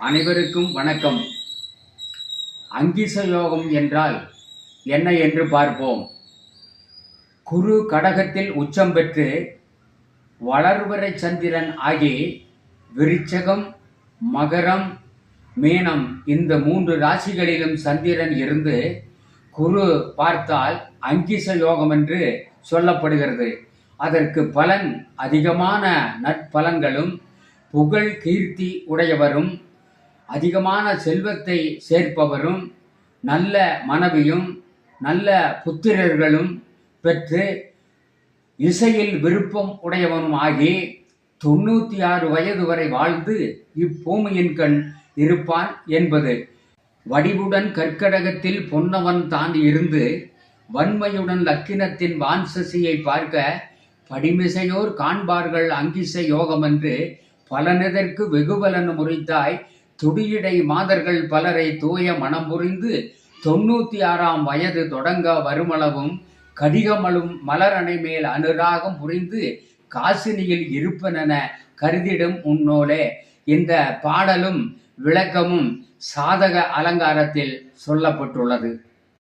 அனைவருக்கும் வணக்கம். அங்கிச யோகம் என்றால் என்ன என்று பார்ப்போம். குரு கடகத்தில் உச்சம் பெற்று வளர்வரை சந்திரன் ஆகி விருச்சகம், மகரம், மீனம் இந்த 3 ராசிகளிலும் சந்திரன் இருந்து குரு பார்த்தால் அங்கிச யோகம் என்று சொல்லப்படுகிறது. அதற்கு பலன் அதிகமான நற்பலன்களும் புகழ் கீர்த்தி உடையவரும் அதிகமான செல்வத்தை சேர்ப்பவரும் நல்ல மனைவியும் நல்ல புத்திரர்களும் பெற்று இசையில் விருப்பம் உடையவனும் ஆகி 96 வயது வரை வாழ்ந்து இப்பூமியின் கண் இருப்பான் என்பது. வடிவுடன் கற்கடகத்தில் பொன்னவன் தான் இருந்து வன்மையுடன் லக்கினத்தின் வான்சசியை பார்க்க படிமிசையோர் காண்பார்கள் அங்கிச யோகம் என்று பலனெதற்கு வெகுபலன் முறித்தாய் துடியடை மாதர்கள் பலரை தூய மனம் புரிந்து 96ஆம் வயது தொடங்க வருமளவும் கடிகமலும் மலரணை மேல் அனுராகம் புரிந்து காசினியில் இருப்பனென கருதிடும் உன்னோலே. இந்த பாடலும் விளக்கமும் சாதக அலங்காரத்தில் சொல்லப்பட்டுள்ளது.